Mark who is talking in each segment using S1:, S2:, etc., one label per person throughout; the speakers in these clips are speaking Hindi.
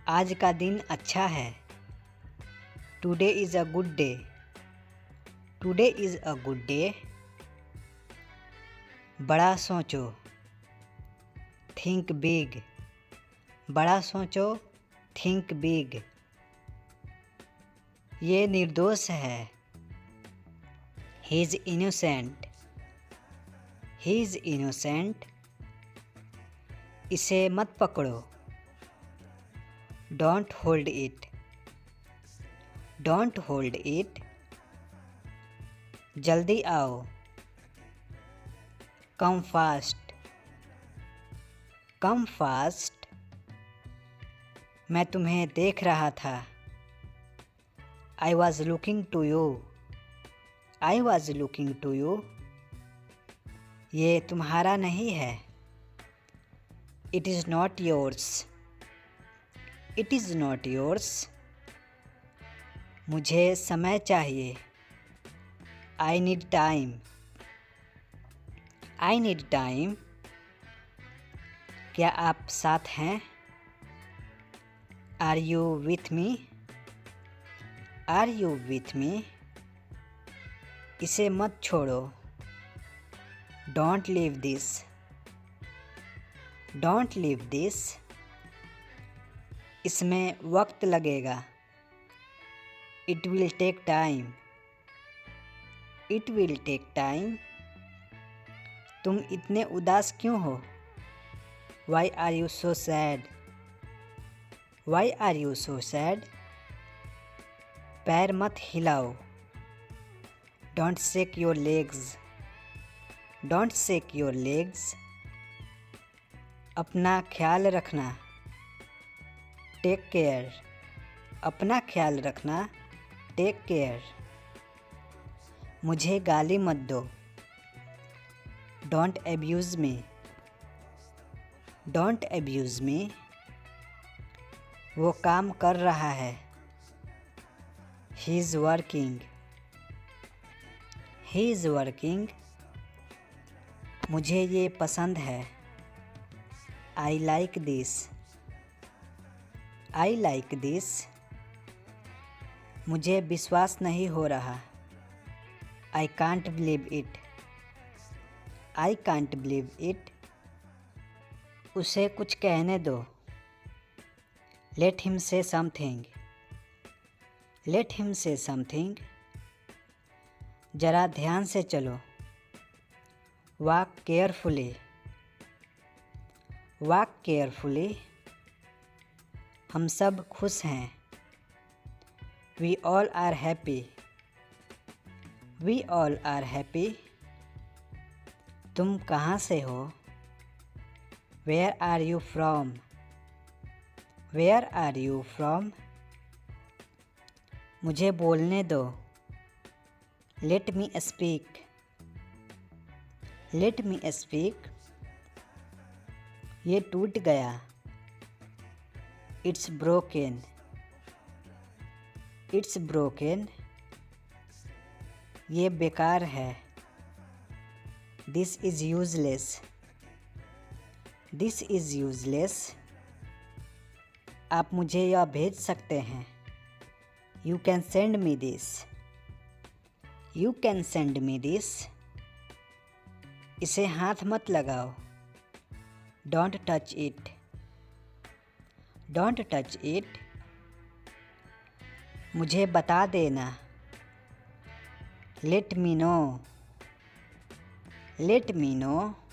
S1: आज का दिन अच्छा है। Today is a good day. Today is a good day. बड़ा सोचो। Think big. बड़ा सोचो। Think big. ये निर्दोष है। He is innocent. He is innocent. इसे मत पकड़ो। Don't hold it. Don't hold it. जल्दी आओ। Come fast. Come fast. मैं तुम्हें देख रहा था। I was looking to you. I was looking to you. ये तुम्हारा नहीं है। It is not yours. It is not yours. मुझे समय चाहिए। I need time. I need time. क्या आप साथ हैं? Are you with me? Are you with me? इसे मत छोड़ो। Don't leave this. Don't leave this. इसमें वक्त लगेगा। It will take time. It will take time. तुम इतने उदास क्यों हो? Why are you so sad? Why are you so sad? पैर मत हिलाओ। Don't shake your legs. Don't shake your legs. अपना ख्याल रखना। Take care. अपना ख्याल रखना। Take care. मुझे गाली मत दो। Don't abuse me. Don't abuse me. वो काम कर रहा है। He is working. He is working. मुझे ये पसंद है। I like this. I like this. मुझे विश्वास नहीं हो रहा। I can't believe it. I can't believe it. उसे कुछ कहने दो। Let him say something. Let him say something. जरा ध्यान से चलो। Walk carefully. Walk carefully. हम सब खुश हैं। We all are happy. We all are happy. तुम कहाँ से हो? Where are you from? Where are you from? मुझे बोलने दो। Let me speak. Let me speak. ये टूट गया। It's broken. It's broken. ये बेकार है। This is useless. This is useless. आप मुझे यह भेज सकते हैं। You can send me this. You can send me this. इसे हाथ मत लगाओ। Don't touch it. Don't touch it. मुझे बता देना। Let me know. Let me know.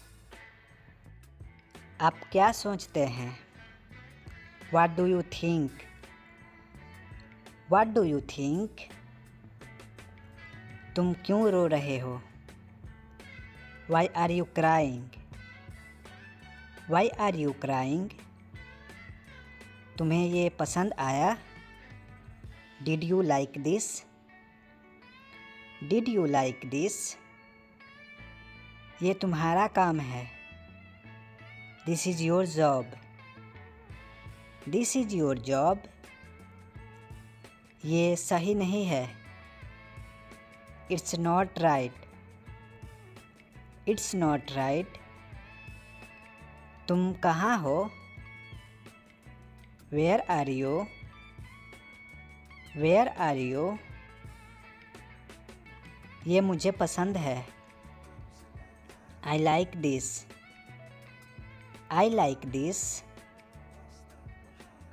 S1: आप क्या सोचते हैं? What do you think? What do you think? तुम क्यों रो रहे हो? Why are you crying? Why are you crying? तुम्हें ये पसंद आया? Did you like this? Did you like this? ये तुम्हारा काम है। This is your job. This is your job. ये सही नहीं है। It's not right. It's not right. तुम कहाँ हो? Where are you? Where are you? ये मुझे पसंद है। I like this. I like this.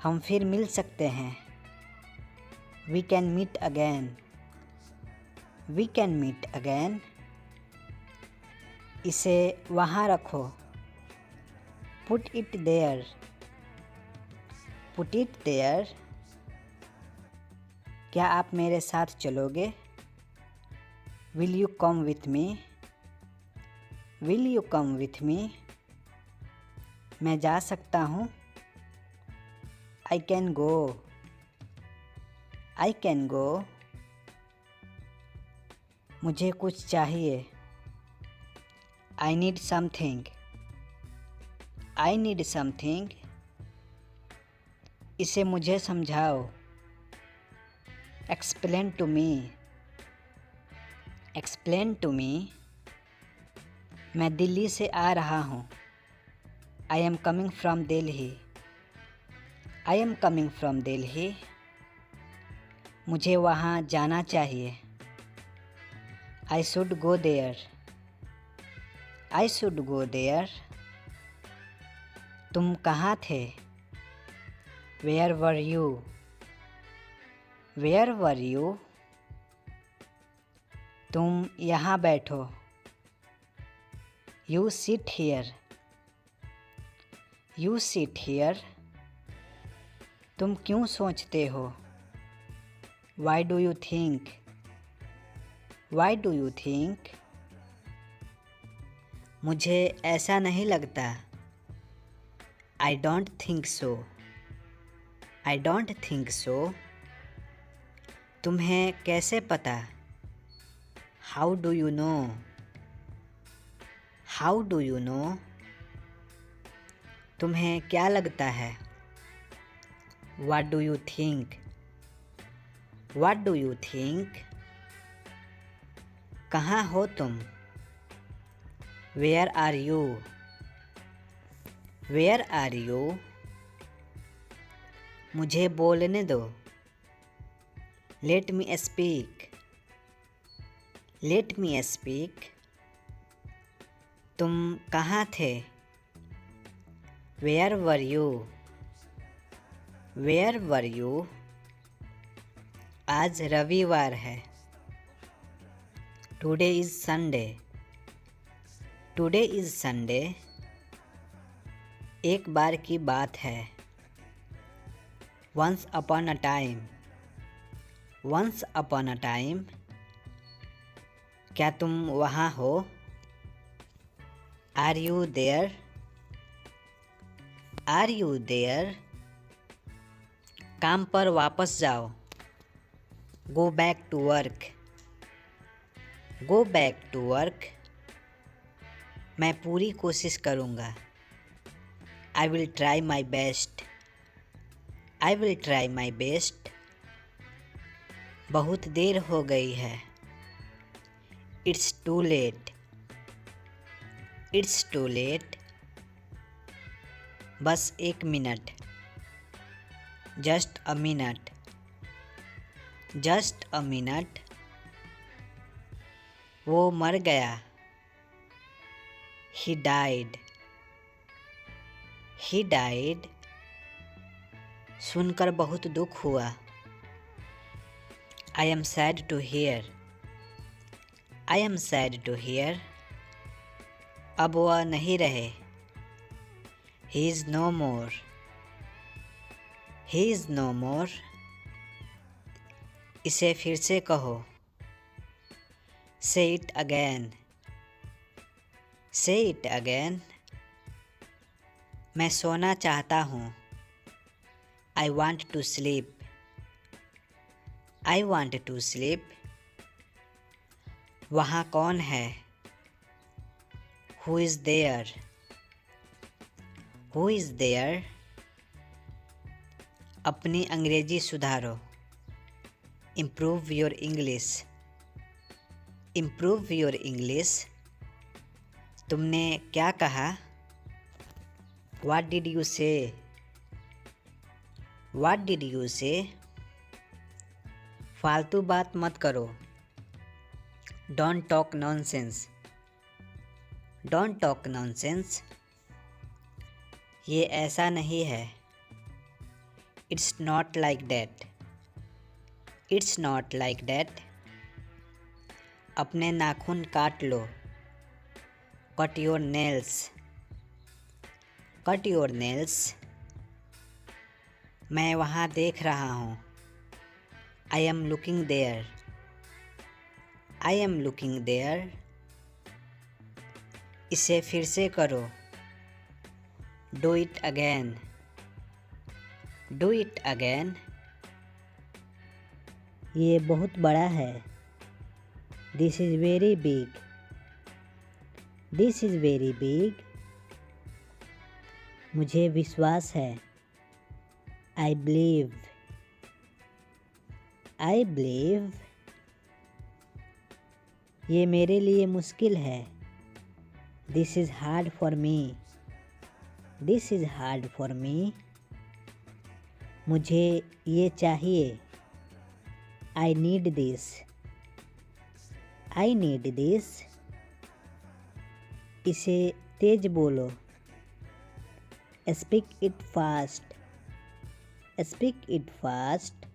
S1: हम फिर मिल सकते हैं। We can meet again. We can meet again. इसे वहाँ रखो। Put it there. Put it there. क्या आप मेरे साथ चलोगे? Will you come with me? Will you come with me? मैं जा सकता हूँ। I can go. I can go. मुझे कुछ चाहिए। I need something. I need something. इसे मुझे समझाओ। Explain to me. Explain to me. मैं दिल्ली से आ रहा हूँ। I am coming from Delhi. I am coming from Delhi. मुझे वहाँ जाना चाहिए। I should go there. I should go there. तुम कहाँ थे? Where were you? Where were you? तुम यहाँ बैठो। You sit here. You sit here. तुम क्यों सोचते हो? Why do you think? Why do you think? मुझे ऐसा नहीं लगता। I don't think so. I don't think so. तुम्हें कैसे पता? How do you know? How do you know? तुम्हें क्या लगता है? What do you think? What do you think? कहाँ हो तुम? Where are you? Where are you? मुझे बोलने दो। Let me speak. Let me speak. तुम कहाँ थे? Where were you? Where were you? आज रविवार है। Today is Sunday. Today is Sunday. एक बार की बात है। Once upon a time. Once upon a time. क्या तुम वहाँ हो? Are you there? Are you there? काम पर वापस जाओ। Go back to work. Go back to work. मैं पूरी कोशिश करूँगा। I will try my best. I will try my best. बहुत देर हो गई है। It's too late. It's too late. बस एक minute. Just a minute. Just a minute. वो मर गया। He died. He died. सुनकर बहुत दुख हुआ। I am sad to hear. I am sad to hear. अब वह नहीं रहे। He is no more. He is no more. इसे फिर से कहो। Say it again. Say it again. मैं सोना चाहता हूँ। I want to sleep. I want to sleep. वहाँ कौन है? Who is there? Who is there? अपनी अंग्रेजी सुधारो। Improve your English. Improve your English. तुमने क्या कहा? What did you say? What did you say? फालतू बात मत करो. Don't talk nonsense. Don't talk nonsense. ये ऐसा नहीं है. It's not like that. It's not like that. अपने नाखून काट लो. Cut your nails. Cut your nails. मैं वहाँ देख रहा हूँ. I am looking there. I am looking there. इसे फिर से करो. Do it again. Do it again. ये बहुत बड़ा है. This is very big. This is very big. मुझे विश्वास है. I believe. I believe. ये मेरे लिए मुश्किल है. This is hard for me. This is hard for me. मुझे ये चाहिए. I need this. I need this. इसे तेज बोलो. Speak it fast. Speak it fast.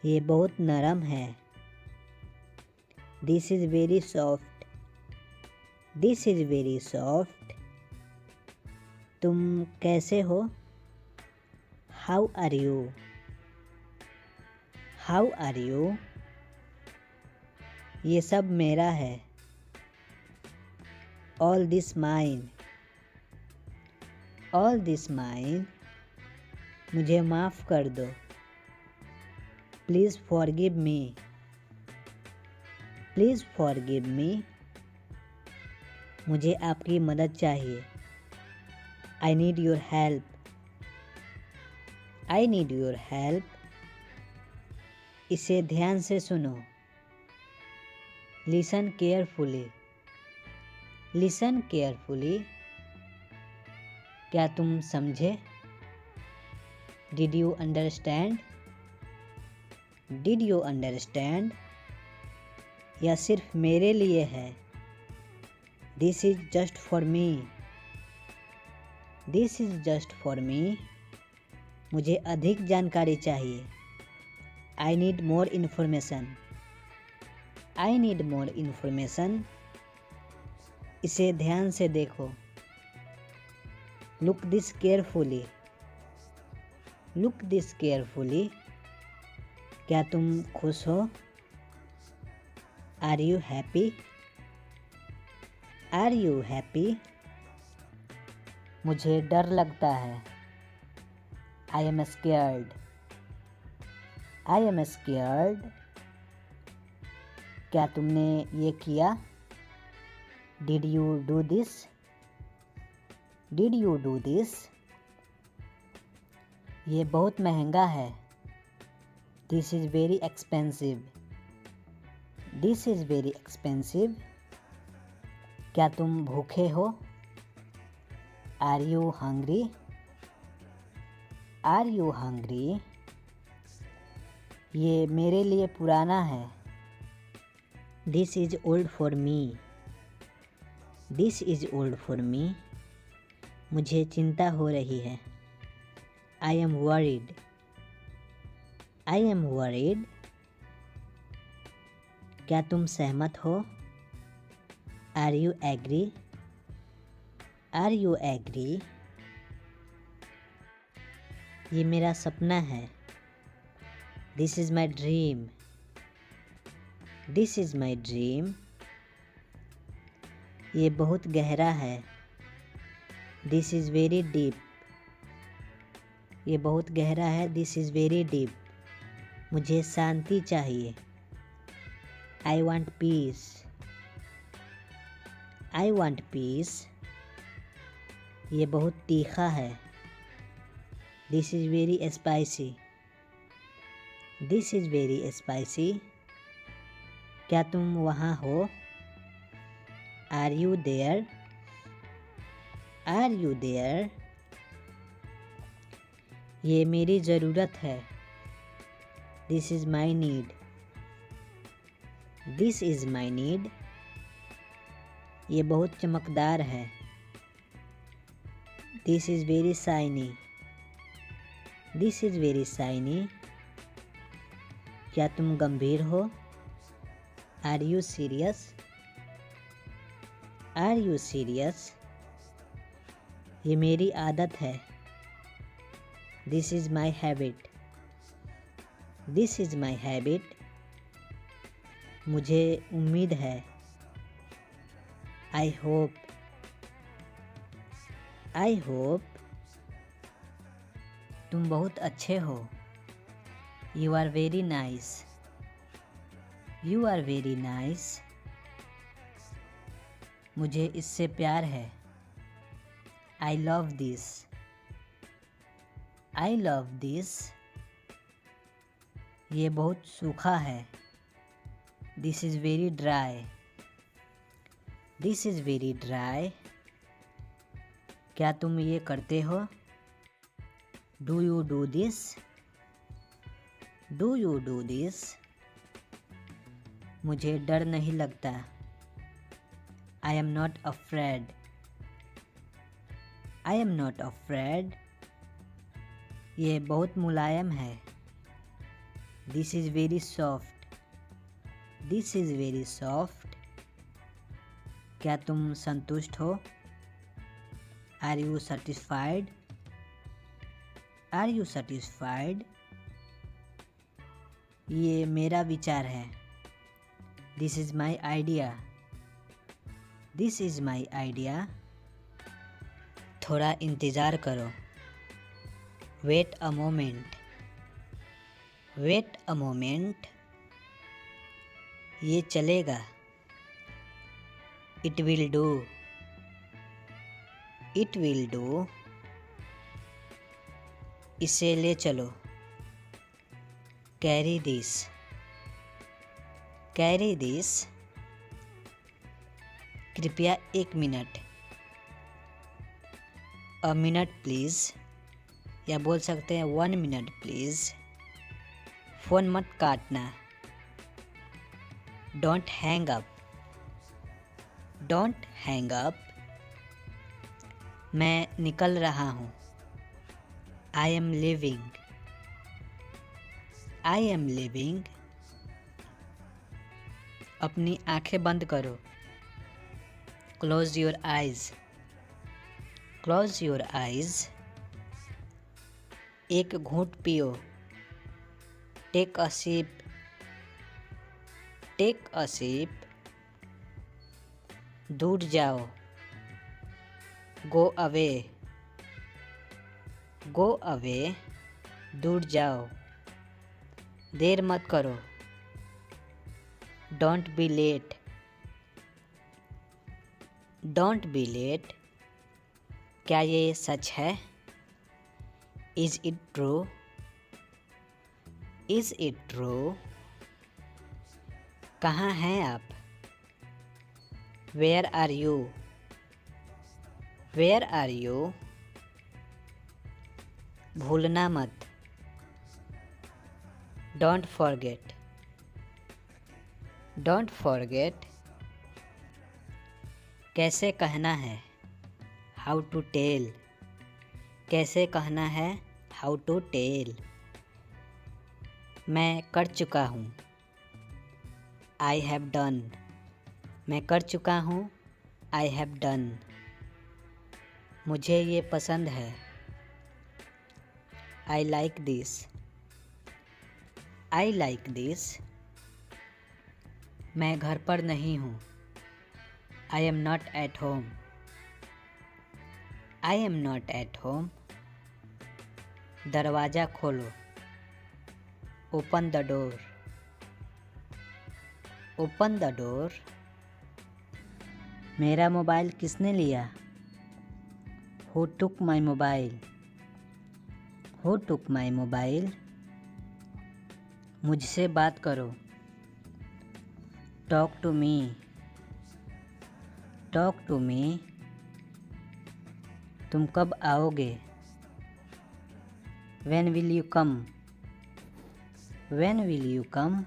S1: ये बहुत नरम है. This is very soft. This is very soft. तुम कैसे हो? How are you? How are you? ये सब मेरा है. All this mine. All this mine. मुझे माफ़ कर दो. Please forgive me. Please forgive me. मुझे आपकी मदद चाहिए. I need your help. I need your help. इसे ध्यान से सुनो. Listen carefully. Listen carefully. क्या तुम समझे? Did you understand? Did you understand? यह सिर्फ मेरे लिए है. This is just for me. This is just for me. मुझे अधिक जानकारी चाहिए. I need more information. I need more information. इसे ध्यान से देखो. Look this carefully. Look this carefully. क्या तुम खुश हो? Are you happy? Are you happy? मुझे डर लगता है. I am scared. I am scared. क्या तुमने ये किया? Did you do this? Did you do this? ये बहुत महंगा है. This is very expensive. This is very expensive. क्या तुम भूखे हो? Are you hungry? Are you hungry? ये मेरे लिए पुराना है. This is old for me. This is old for me. मुझे चिंता हो रही है. I am worried. I am worried. क्या तुम सहमत हो? Are you agree? Are you agree? ये मेरा सपना है. This is my dream. This is my dream. ये बहुत गहरा है. This is very deep. ये बहुत गहरा है. This is very deep. मुझे शांति चाहिए. I want peace. I want peace. ये बहुत तीखा है. This is very spicy. This is very spicy. क्या तुम वहाँ हो? Are you there? Are you there? ये मेरी ज़रूरत है। This is my need. This is my need. ये बहुत चमकदार है। This is very shiny. This is very shiny. क्या तुम गंभीर हो? Are you serious? Are you serious? ये मेरी आदत है। This is my habit. This is my habit. मुझे उम्मीद है। I hope. I hope. तुम बहुत अच्छे हो। You are very nice. You are very nice. मुझे इससे प्यार है। आई love this. I love this. ये बहुत सूखा है। This is very dry. This is very dry. क्या तुम ये करते हो? Do you do this? Do you do this? मुझे डर नहीं लगता। I am not afraid. I am not afraid. ये बहुत मुलायम है। This is very soft. This is very soft. क्या तुम संतुष्ट हो? Are you satisfied? Are you satisfied? ये मेरा विचार है। This is my idea. This is my idea. थोड़ा इंतज़ार करो। Wait a moment. Wait a moment. ये चलेगा। It will do. It will do. इसे ले चलो। Carry this. Carry this. कृपया 1 मिनट। अ मिनट प्लीज़, या बोल सकते हैं 1 मिनट प्लीज़। फ़ोन मत काटना। Don't hang up. Don't hang up. मैं निकल रहा हूँ। I am living. I am living. अपनी आंखें बंद करो। Close your eyes. Close your eyes. एक घूंट पियो। Take a sip. Take a sip. दूर जाओ। Go away. Go away. दूर जाओ। देर मत करो। Don't be late. Don't be late. क्या ये सच है? Is it true? Is it true? कहाँ हैं आप? Where are you? Where are you? भूलना मत। Don't forget. Don't forget. कैसे कहना है? How to tell. कैसे कहना है? How to tell. मैं कर चुका हूँ। I have done. मैं कर चुका हूँ। I have done. मुझे ये पसंद है। I like this. I like this. मैं घर पर नहीं हूँ। I am not at home. I am not at home. दरवाज़ा खोलो। Open the door. Open the door. मेरा मोबाइल किसने लिया? Who took my mobile? Who took my mobile? मुझसे बात करो। Talk to me. Talk to me. तुम कब आओगे? When will you come? When will you come?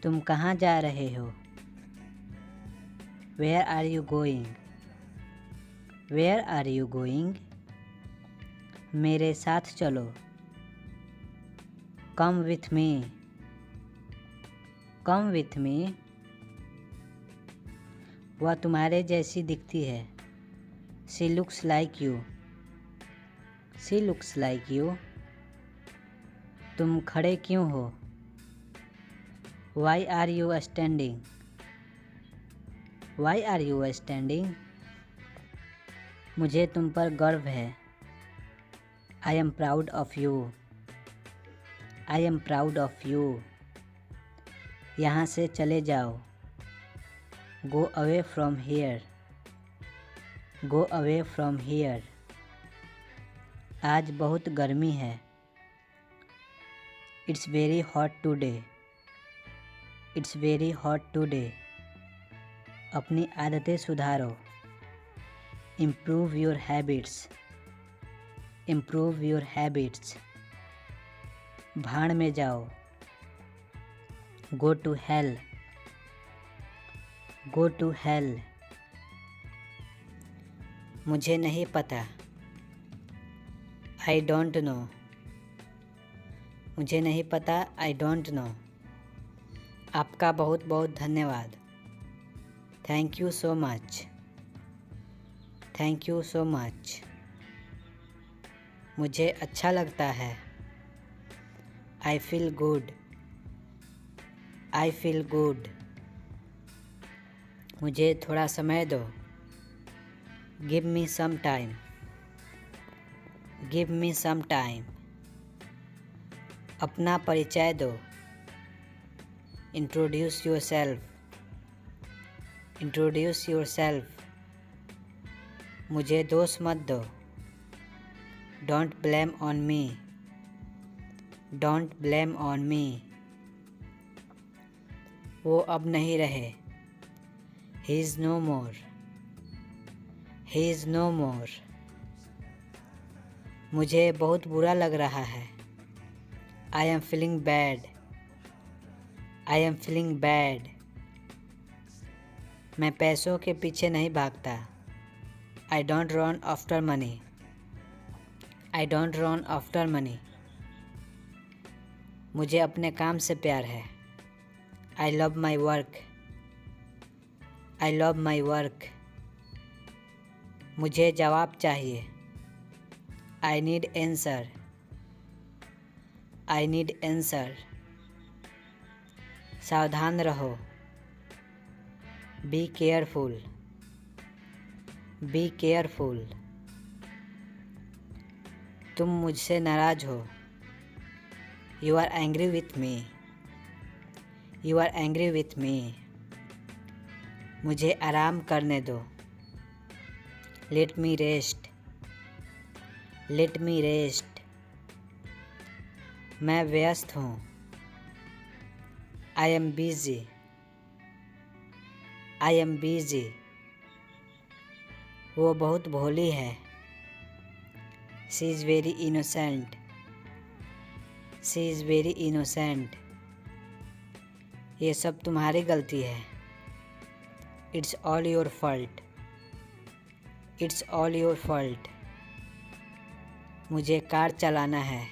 S1: तुम कहाँ जा रहे हो? Where are you going? Where are you going? मेरे साथ चलो। Come with me. Come with me. वह तुम्हारे जैसी दिखती है। She looks like you. She looks like you. तुम खड़े क्यों हो? Why are you standing? Why are you standing? मुझे तुम पर गर्व है। I am proud of you. I am proud of you. यहाँ से चले जाओ। Go away from here. Go away from here. आज बहुत गर्मी है। It's very hot today. It's very hot today. अपनी आदतें सुधारो। Improve your habits. Improve your habits. भाड़ में जाओ। Go to hell. Go to hell. मुझे नहीं पता। I don't know. मुझे नहीं पता। I don't know. आपका बहुत बहुत धन्यवाद। Thank you so much. Thank you so much. मुझे अच्छा लगता है। I feel good. I feel good. मुझे थोड़ा समय दो। Give me some time. Give me some time. अपना परिचय दो। Introduce yourself. Introduce yourself. मुझे दोष मत दो। Don't blame on me. Don't blame on me. वो अब नहीं रहे। He is no more. He is no more. मुझे बहुत बुरा लग रहा है। I am feeling bad. I am feeling bad. मैं पैसों के पीछे नहीं भागता। I don't run after money. I don't run after money. मुझे अपने काम से प्यार है। I love my work. I love my work. मुझे जवाब चाहिए। I need answer. I need answer. सावधान रहो। Be careful. Be careful. तुम मुझसे नाराज हो। You are angry with me. You are angry with me. मुझे आराम करने दो। Let me rest. Let me rest. मैं व्यस्त हूँ। I am busy. I am busy. वो बहुत भोली है। She is very innocent. She is very innocent. ये सब तुम्हारी गलती है। It's all your fault. It's all your fault. मुझे कार चलाना है।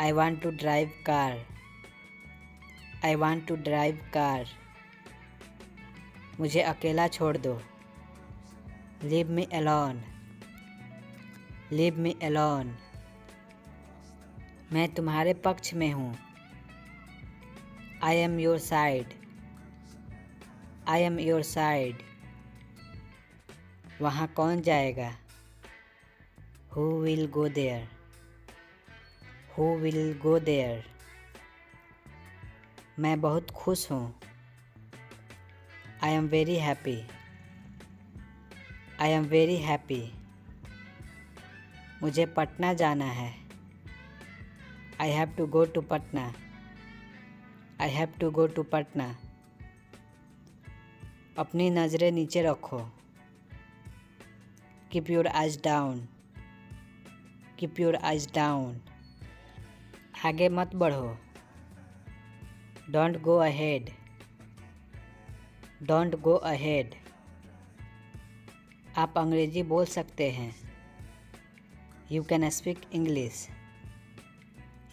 S1: I want to drive car. I want to drive car. मुझे अकेला छोड़ दो। Leave me alone. Leave me alone. मैं तुम्हारे पक्ष में हूँ। I am your side. I am your side. वहाँ कौन जाएगा? Who will go there? Who will go there? मैं बहुत खुश हूँ। I am very happy. I am very happy. मुझे पटना जाना है। I have to go to Patna. I have to go to Patna. अपनी नज़रें नीचे रखो। Keep your eyes down. Keep your eyes down. आगे मत बढ़ो। Don't go ahead. Don't go ahead. आप अंग्रेजी बोल सकते हैं। You can speak English.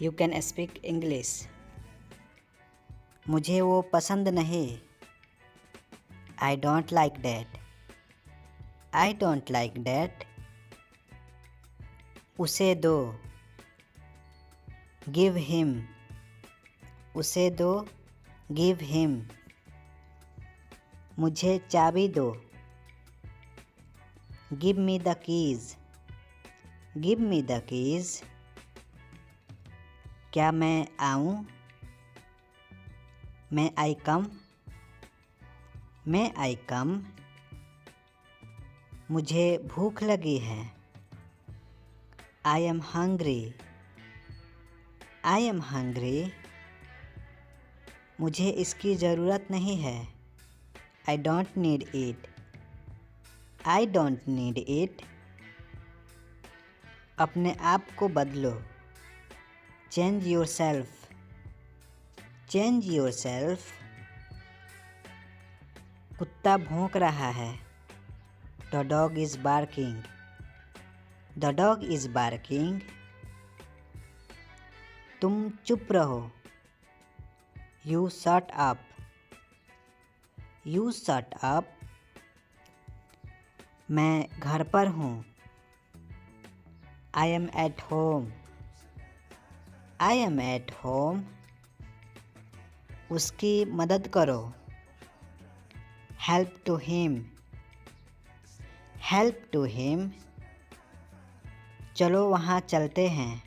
S1: You can speak English. मुझे वो पसंद नहीं। I don't like that. I don't like that. उसे दो। Give him. उसे दो। Give him. मुझे चाबी दो। Give me the keys. Give me the keys. क्या मैं आऊँ? मे आई कम। मे आई कम। मुझे भूख लगी है। I am hungry. I am hungry. मुझे इसकी ज़रूरत नहीं है। I don't need it. I don't need it. अपने आप को बदलो। Change your self. Change your self. कुत्ता भौंक रहा है। The dog is barking. The dog is barking. तुम चुप रहो। You shut up. You shut up. मैं घर पर हूँ। I M eight home. I M at home. उसकी मदद करो। Help to him. Help to him. चलो वहाँ चलते हैं।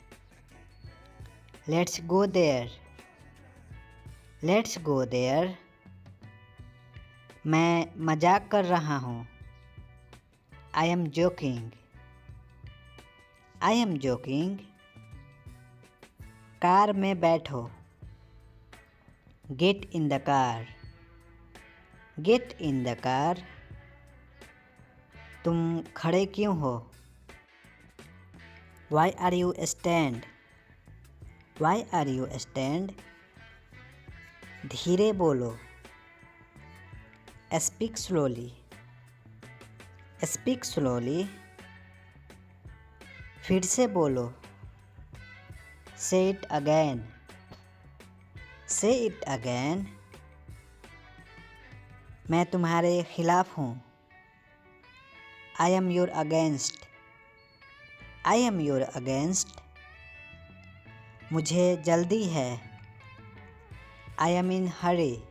S1: Let's go there. Let's go there. मैं मजाक कर रहा हूँ। I am joking. I am joking. Car में बैठो। Get in the car. Get in the car. तुम खड़े क्यों हो? Why are you stand? Why are you stand? धीरे बोलो। Speak slowly. Speak slowly. फिर से बोलो। Say it again. Say it again. मैं तुम्हारे खिलाफ हूँ। I am your against. I am your against. मुझे जल्दी है। I am in hurry.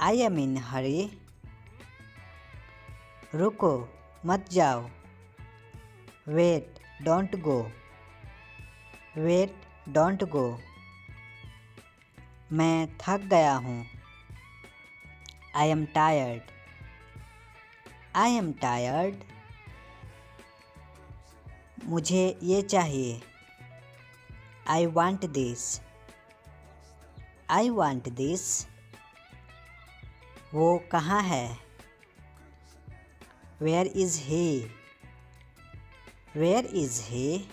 S1: I am in hurry. रुको, मत जाओ। Wait, don't go. Wait, don't go. मैं थक गया हूँ। I am tired. I am tired. मुझे ये चाहिए। I want this. I want this. वो कहाँ है? Where is he? Where is he?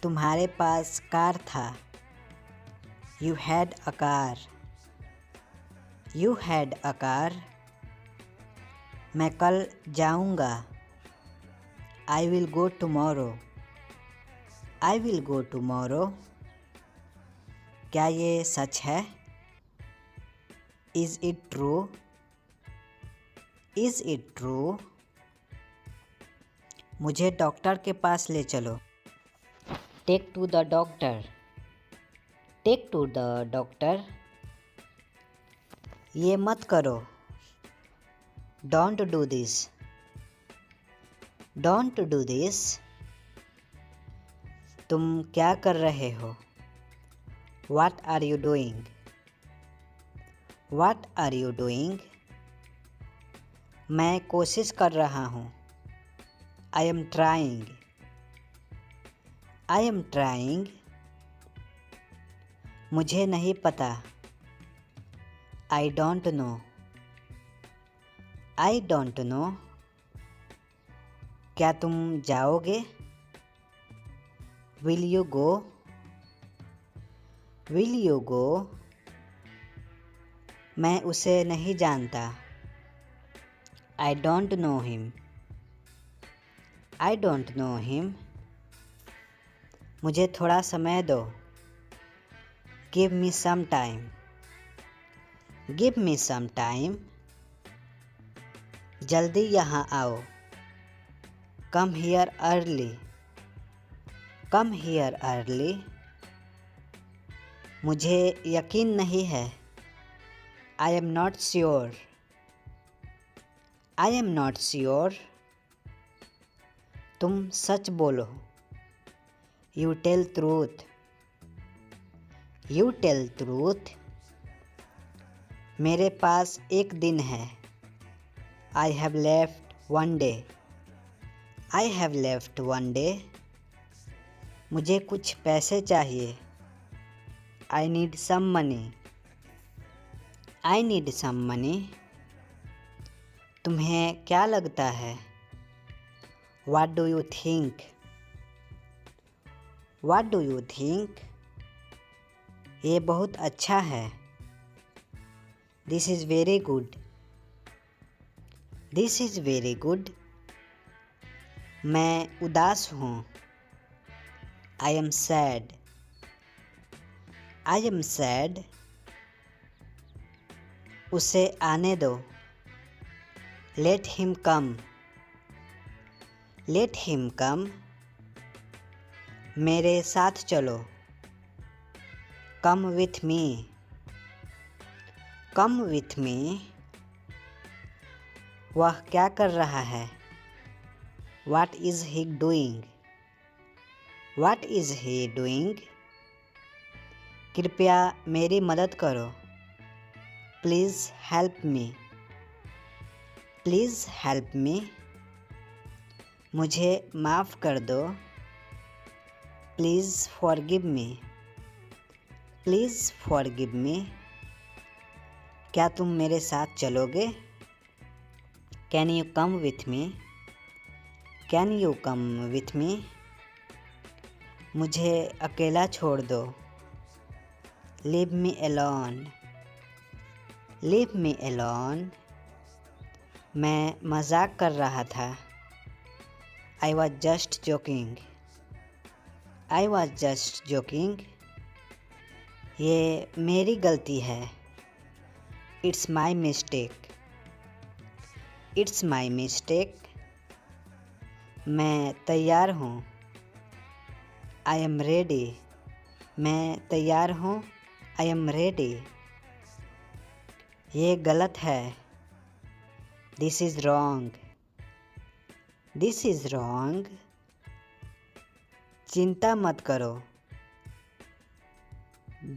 S1: तुम्हारे पास कार था। You had a car. You had a car. मैं कल जाऊँगा। I will go tomorrow. I will go tomorrow. क्या ये सच है? Is it true? Is it true? मुझे डॉक्टर के पास ले चलो। Take to the doctor. Take to the doctor. ये मत करो। Don't do this. Don't do this. तुम क्या कर रहे हो? What are you doing? What are you doing? मैं कोशिश कर रहा हूँ। I am trying. I am trying. मुझे नहीं पता। I don't know. I don't know. क्या तुम जाओगे? Will you go? Will you go? मैं उसे नहीं जानता। I don't know him. I don't know him. मुझे थोड़ा समय दो। Give me some time. Give me some time. जल्दी यहाँ आओ। Come here early. Come here early. मुझे यकीन नहीं है। I am not sure. I am not sure. तुम सच बोलो। You tell truth. You tell truth. मेरे पास एक दिन है। I have left one day. I have left one day. मुझे कुछ पैसे चाहिए। I need some money. I need some money. तुम्हें क्या लगता है? What do you think? What do you think? ये बहुत अच्छा है। This is very good. This is very good. मैं उदास हूँ। I am sad. I am sad. उसे आने दो। Let him come. Let him come. मेरे साथ चलो। Come with me. Come with me. वह क्या कर रहा है? What is he doing? What is he doing? कृपया मेरी मदद करो। Please help me. Please help me. मुझे माफ़ कर दो। Please forgive me. Please forgive me. क्या तुम मेरे साथ चलोगे? Can you come with me? Can you come with me? मुझे अकेला छोड़ दो। Leave me alone. Leave me alone. मैं मजाक कर रहा था। I was just joking. I was just joking. ये मेरी गलती है। It's my mistake. It's my mistake. मैं तैयार हूँ। I am ready. मैं तैयार हूँ। I am ready. ये गलत है। This is wrong. This is wrong. चिंता मत करो।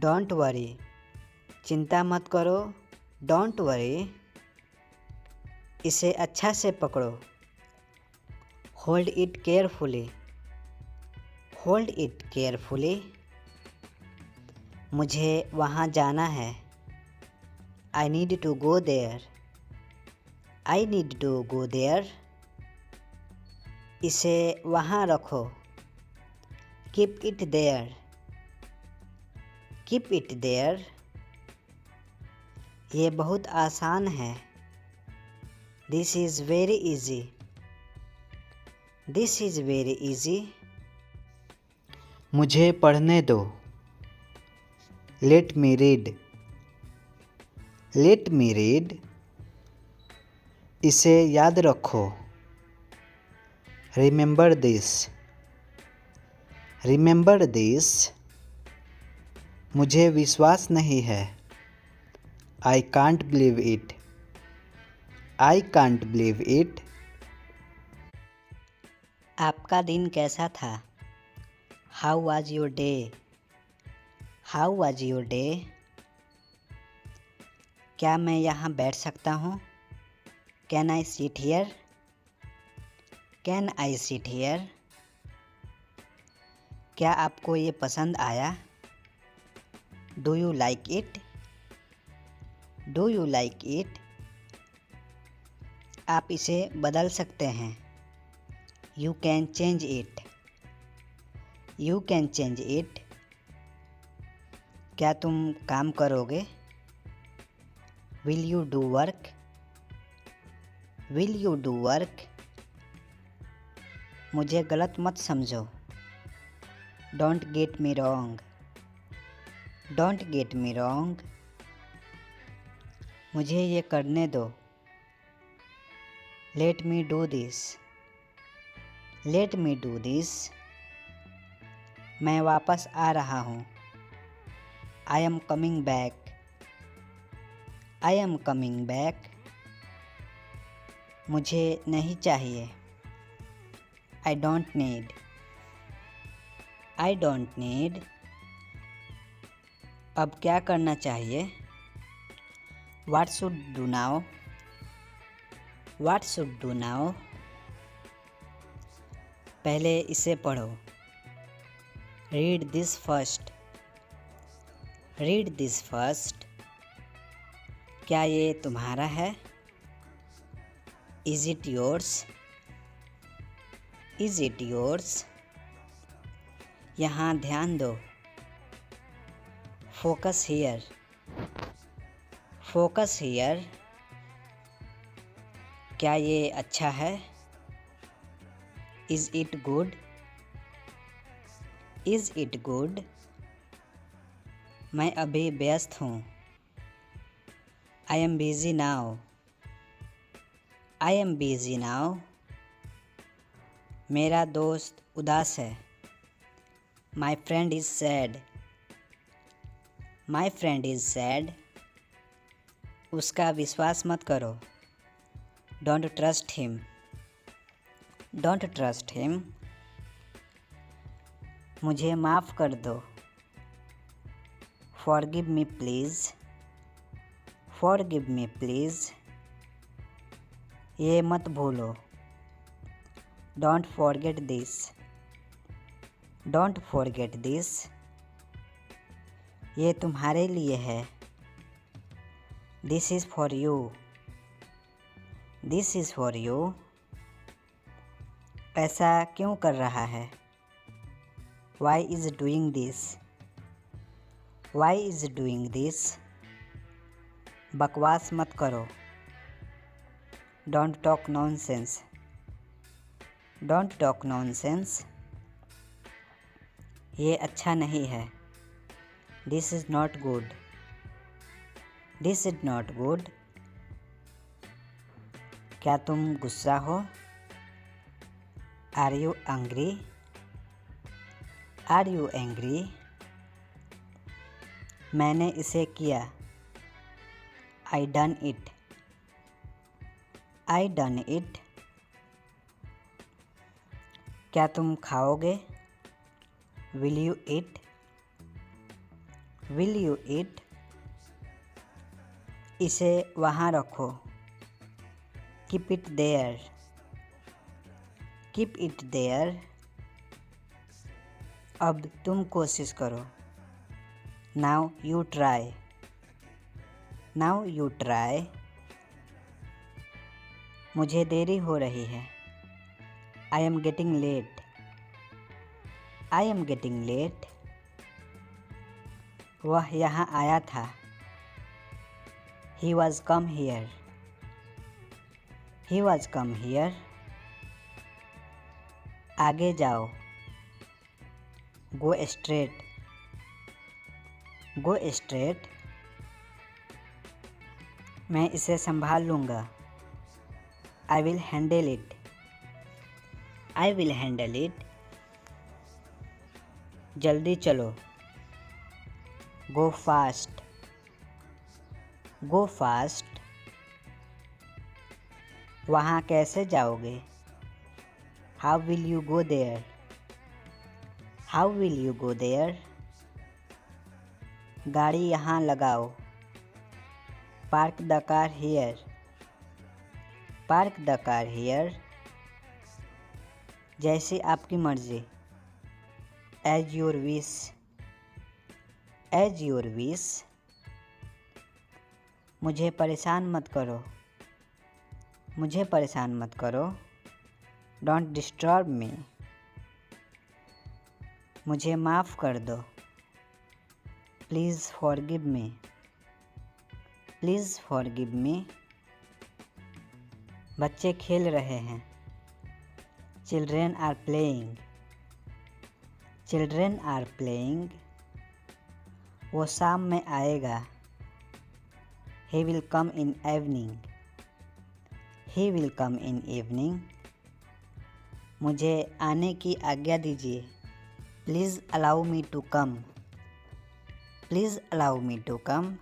S1: Don't worry. चिंता मत करो। Don't worry. इसे अच्छा से पकड़ो। Hold it carefully. Hold it carefully. मुझे वहाँ जाना है। I need to go there. I need to go there. इसे वहाँ रखो। Keep it there. Keep it there. ये बहुत आसान है। This is very easy. This is very easy. मुझे पढ़ने दो। Let me read. Let me read. इसे याद रखो। Remember this. Remember this. मुझे विश्वास नहीं है। I can't believe it. I can't believe it. आपका दिन कैसा था? How was your day? How was your day? क्या मैं यहाँ बैठ सकता हूँ? Can I sit here? Can I sit here? क्या आपको ये पसंद आया? Do you like it? Do you like it? आप इसे बदल सकते हैं। You can change it. You can change it. क्या तुम काम करोगे? Will you do work? Will you do work? मुझे गलत मत समझो. Don't get me wrong. Don't get me wrong. मुझे ये करने दो. Let me do this. Let me do this. मैं वापस आ रहा हूँ. I am coming back. I am coming back. मुझे नहीं चाहिए. I don't need. I don't need. अब क्या करना चाहिए? What should do now? What should do now? पहले इसे पढ़ो. Read this first. Read this first. क्या ये तुम्हारा है? Is it yours? Is it yours? यहाँ ध्यान दो. Focus here. Focus here. क्या ये अच्छा है? Is it good? Is it good? मैं अभी व्यस्त हूँ. I am busy now. I am busy now. मेरा दोस्त उदास है. My friend is sad. My friend is sad. उसका विश्वास मत करो. Don't trust him. Don't trust him. मुझे माफ़ कर दो. Forgive me please. Forgive me please. ये मत भूलो. Don't forget this. Don't forget this. ये तुम्हारे लिए है. This is for you. This is for you. ऐसा क्यों कर रहा है? Why is doing this? Why is doing this? बकवास मत करो. Don't talk nonsense. Don't talk nonsense. ये अच्छा नहीं है. This is not good. This is not good. क्या तुम गुस्सा हो? Are you angry? Are you angry? मैंने इसे किया. I done it. I done it. क्या तुम खाओगे? Will you eat? Will you eat? इसे वहाँ रखो. Keep it there. Keep it there. अब तुम कोशिश करो. Now you try. Now you try. मुझे देरी हो रही है. I am getting late. I am getting late. वह यहाँ आया था. He was come here. He was come here. आगे जाओ. Go straight. Go straight. मैं इसे संभाल लूँगा. I will handle it. I will handle it. जल्दी चलो. Go fast. Go fast. वहाँ कैसे जाओगे? How will you go there? How will you go there? गाड़ी यहाँ लगाओ. Park the car here. Park the car here. जैसी आपकी मर्जी. As your wish. As your wish. मुझे परेशान मत करो. मुझे परेशान मत करो. Don't disturb me. मुझे माफ़ कर दो। Please forgive me. Please forgive me. बच्चे खेल रहे हैं। Children are playing. Children are playing. वो शाम में आएगा। He will come in evening. He will come in evening. मुझे आने की आज्ञा दीजिए। Please allow me to come. Please allow me to come.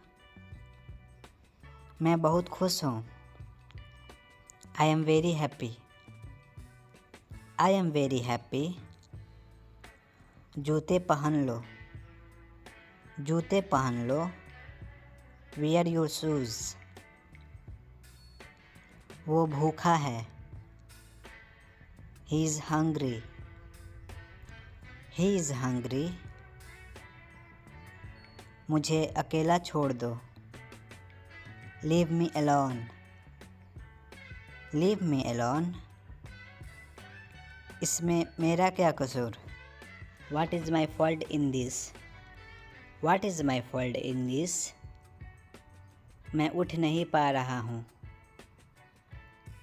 S1: मैं बहुत खुश हूँ। I am very happy. I am very happy. जूते पहन लो। जूते पहन लो। Where your shoes. वो भूखा है। He is hungry. He is hungry. मुझे अकेला छोड़ दो। Leave me alone. Leave me alone. इसमें मेरा क्या कसूर? What is my fault in this? What is my fault in this? मैं उठ नहीं पा रहा हूँ।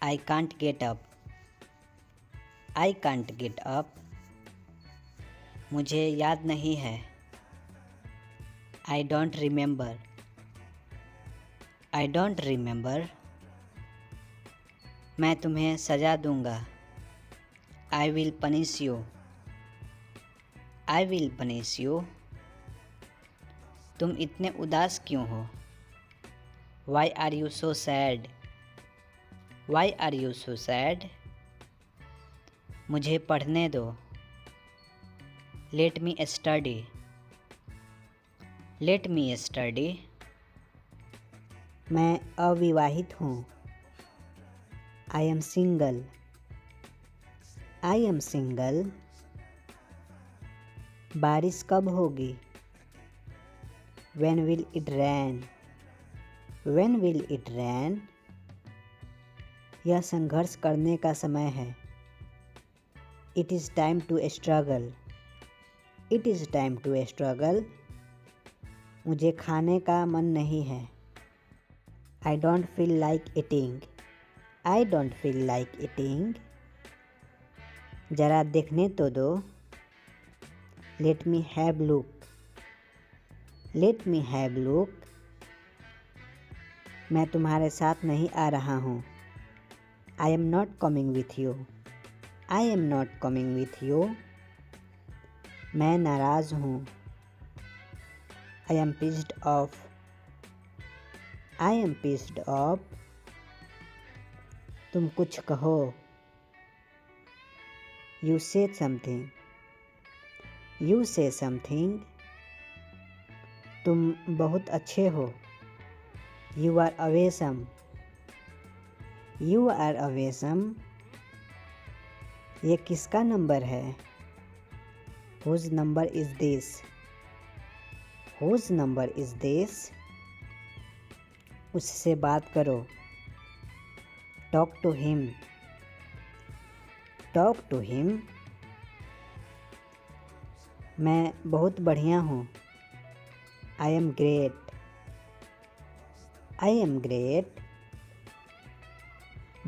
S1: I can't get up. I can't get up. मुझे याद नहीं है। I don't remember. I don't remember. मैं तुम्हें सजा दूँगा। I will punish you. I will punish you. तुम इतने उदास क्यों हो? Why are you so sad? Why are you so sad? मुझे पढ़ने दो। Let me study. Let me study. मैं अविवाहित हूँ। I am single. I am single. बारिश कब होगी? When will it rain? When will it rain? यह संघर्ष करने का समय है। It is time to struggle. It is time to struggle. मुझे खाने का मन नहीं है। I don't feel like eating. I don't feel like eating. ज़रा देखने तो दो। Let me have look. Let me have look. मैं तुम्हारे साथ नहीं आ रहा हूँ। I am not coming with you. I am not coming with you. मैं नाराज़ हूँ। I am pissed off. I am pissed off. तुम कुछ कहो। You say something. You say something. तुम बहुत अच्छे हो। You are awesome. You are awesome. ये किसका नंबर है? Whose number is this? Whose number is this? उससे बात करो। Talk to him. Talk to him. मैं बहुत बढ़िया हूँ। I am great. I am great.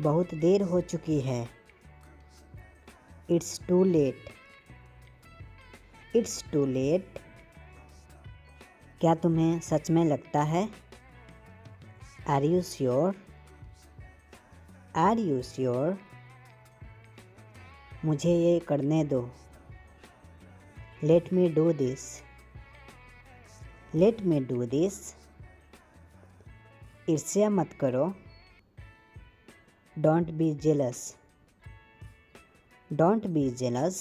S1: बहुत देर हो चुकी है। It's too late. It's too late. क्या तुम्हें सच में लगता है? Are you sure? Are you sure? मुझे ये करने दो। Let me do this. Let me do this. ईर्ष्या मत करो। Don't be jealous. Don't be jealous.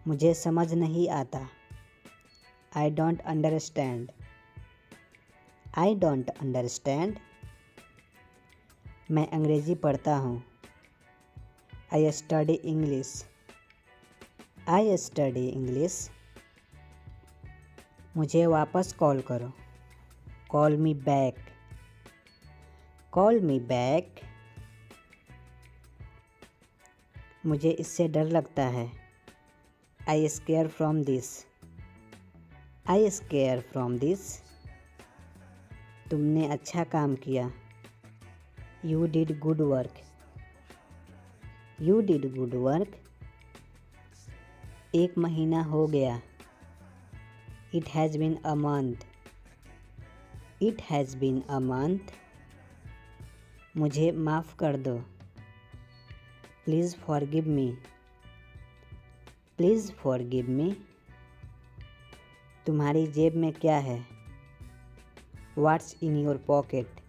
S1: मुझे समझ नहीं आता। I don't understand. I don't understand. मैं अंग्रेज़ी पढ़ता हूँ। I study English. I study English. मुझे वापस कॉल करो। Call me back. Call me back. मुझे इससे डर लगता है। I scare from this. I scare from this. तुमने अच्छा काम किया। You did good work. You did good work. 1 महीना हो गया। It has been a month. It has been a month. मुझे माफ़ कर दो। Please forgive me. Please forgive me. तुम्हारी जेब में क्या है? What's in your pocket.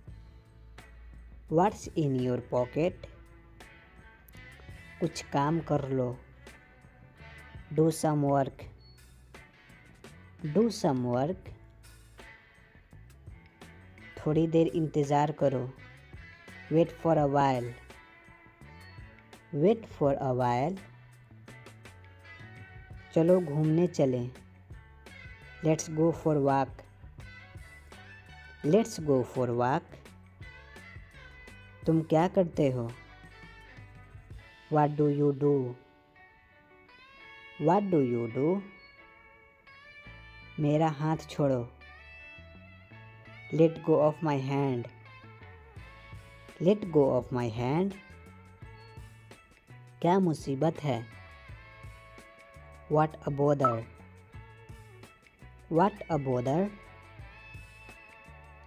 S1: What's in your pocket. कुछ काम कर लो। Do some work. Do some work. थोड़ी देर इंतज़ार करो। Wait for a while. Wait for a while. चलो घूमने चलें। Let's go for walk. Let's go for walk. तुम क्या करते हो? What do you do. What do you do. मेरा हाथ छोड़ो। Let go off my hand. Let go off my hand. क्या मुसीबत है? What a bother. What a bother.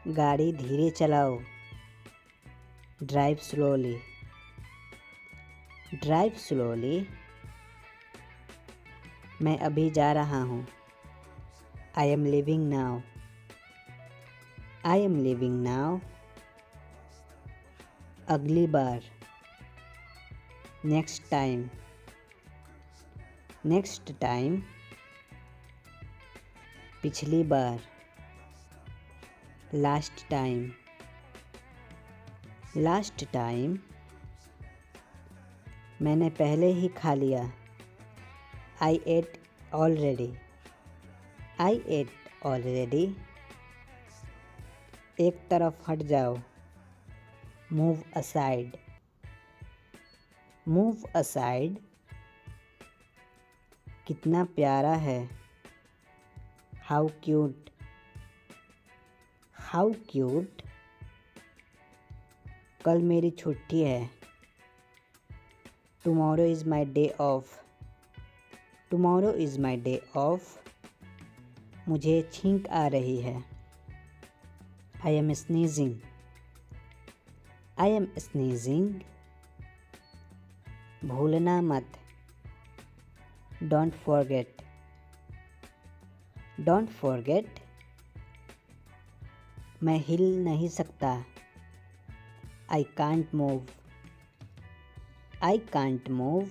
S1: गाड़ी धीरे चलाओ। Drive slowly. Drive slowly. मैं अभी जा रहा हूँ। I am living now. I am living now. अगली बार। Next time. Next time. पिछली बार। Last time. Last time. मैंने पहले ही खा लिया। I ate already. I ate already. एक तरफ हट जाओ। Move aside. Move aside. कितना प्यारा है। How cute. How cute. कल मेरी छुट्टी है। Tomorrow is my day off. Tomorrow is my day off. मुझे छींक आ रही है। I am sneezing. I am sneezing. भूलना मत। Don't forget. Don't forget. मैं हिल नहीं सकता। I can't move. I can't move.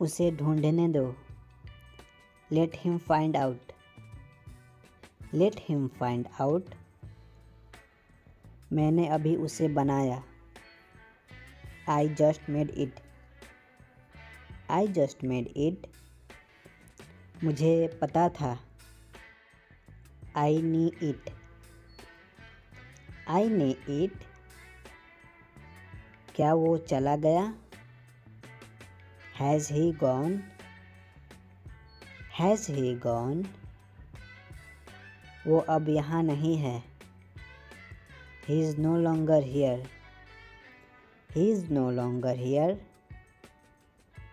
S1: उसे ढूंढने दो। Let him find out. Let him find out. मैंने अभी उसे बनाया। I just made it. I just made it. मुझे पता था। I knew it. I knew it. क्या वो चला गया? Has he gone. Has he gone. वो अब यहाँ नहीं है। He is no longer here. He is no longer here.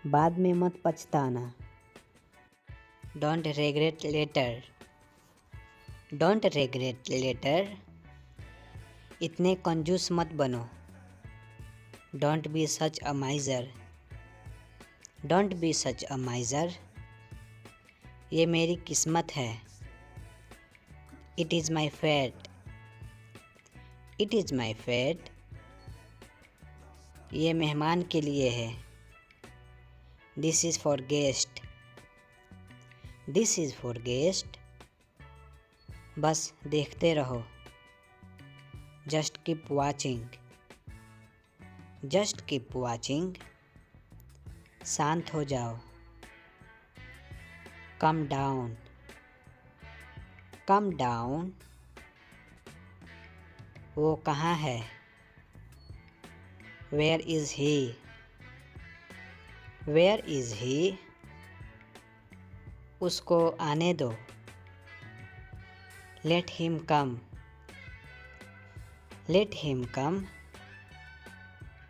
S1: बाद में मत पछताना। Don't regret later. Don't regret later. इतने कंजूस मत बनो। Don't be such a miser. Don't be such a miser. ये मेरी किस्मत है। It is my fate. It is my fate. ये मेहमान के लिए है। This is for guest. This is for guest. बस देखते रहो। Just keep watching. Just keep watching. शांत हो जाओ। Calm down. Calm down. वो कहाँ है? Where is he? Where is he? उसको आने दो। Let him come. Let him come.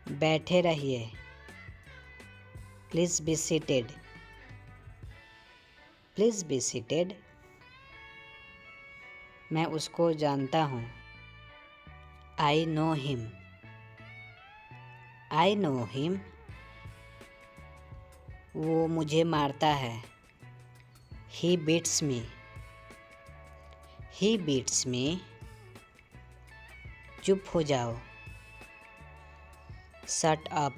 S1: बैठे रहिए। Please be seated. Please be seated. मैं उसको जानता हूँ। I know him. I know him. वो मुझे मारता है। He beats me. He beats me. चुप हो जाओ। Shut up.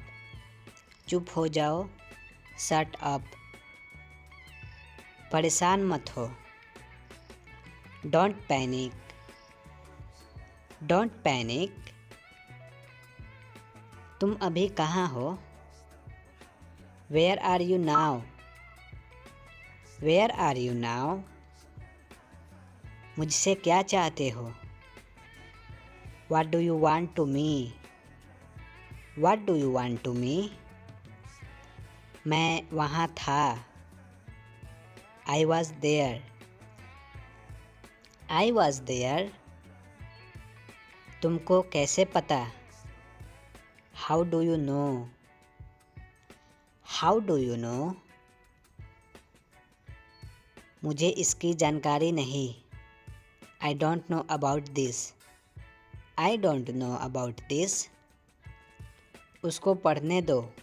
S1: चुप हो जाओ। Shut up. परेशान मत हो। Don't panic. Don't panic. तुम अभी कहाँ हो? Where are you now? Where are you now? मुझसे क्या चाहते हो? What do you want to me? What do you want to me? मैं वहाँ था। I was there. I was there. तुमको कैसे पता? How do you know? How do you know? मुझे इसकी जानकारी नहीं। I don't know about this. I don't know about this. उसको पढ़ने दो।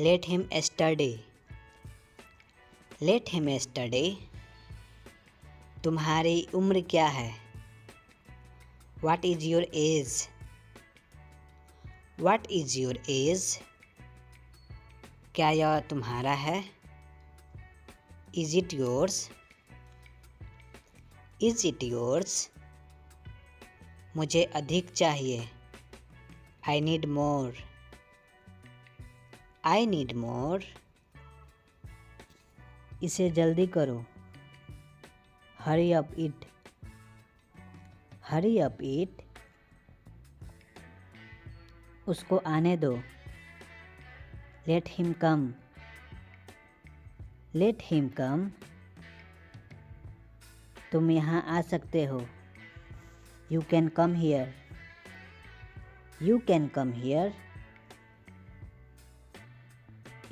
S1: Let him study. Let him study. तुम्हारी उम्र क्या है? What is your as? What is your age? क्या यह तुम्हारा है? Is it yours? Is it yours? मुझे अधिक चाहिए। I need more. I need more. इसे जल्दी करो। Hurry up it. Hurry up it. उसको आने दो। Let him come. Let him come. तुम यहाँ आ सकते हो। You can come here. You can come here.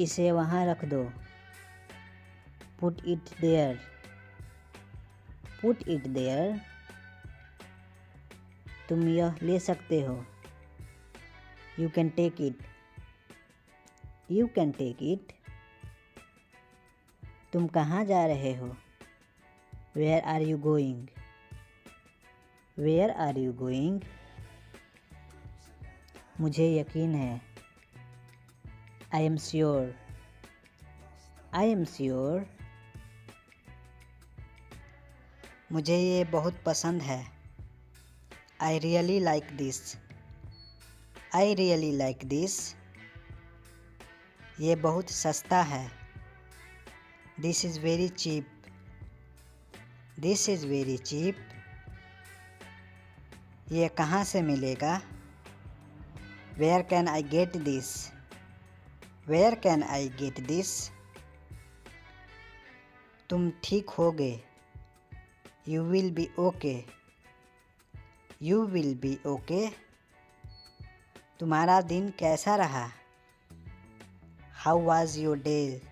S1: इसे वहाँ रख दो। Put it there. Put it there. तुम यह ले सकते हो। You can take it. You can take it. तुम कहाँ जा रहे हो? Where are you going? Where are you going? मुझे यकीन है। I am sure. I am sure. मुझे ये बहुत पसंद है। I really like this. I really like this. ये बहुत सस्ता है। This is very cheap. This is very cheap. ये कहाँ से मिलेगा? Where can I get this? Where can I get this? तुम ठीक होगे। You will be okay. You will be okay. तुम्हारा दिन कैसा रहा? How was your day?